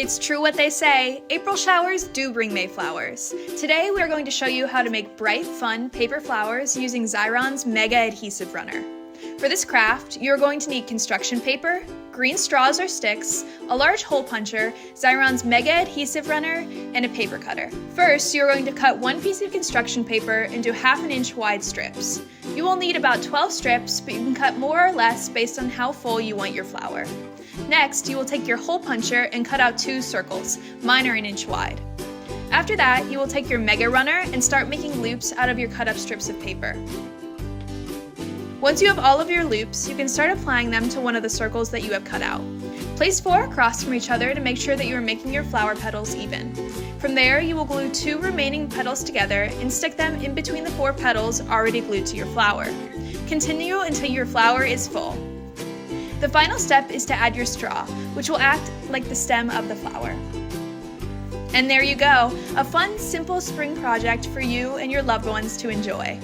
It's true what they say, April showers do bring May flowers. Today we are going to show you how to make bright, fun paper flowers using Xyron's Mega Adhesive Runner. For this craft, you are going to need construction paper, green straws or sticks, a large hole puncher, Xyron's Mega Adhesive Runner, and a paper cutter. First, you are going to cut one piece of construction paper into 1/2 inch wide strips. You will need about 12 strips, but you can cut more or less based on how full you want your flower. Next, you will take your hole puncher and cut out 2 circles, mine are 1 inch wide. After that, you will take your Mega Runner and start making loops out of your cut up strips of paper. Once you have all of your loops, you can start applying them to one of the circles that you have cut out. Place 4 across from each other to make sure that you are making your flower petals even. From there, you will glue 2 remaining petals together and stick them in between the 4 petals already glued to your flower. Continue until your flower is full. The final step is to add your straw, which will act like the stem of the flower. And there you go, a fun, simple spring project for you and your loved ones to enjoy.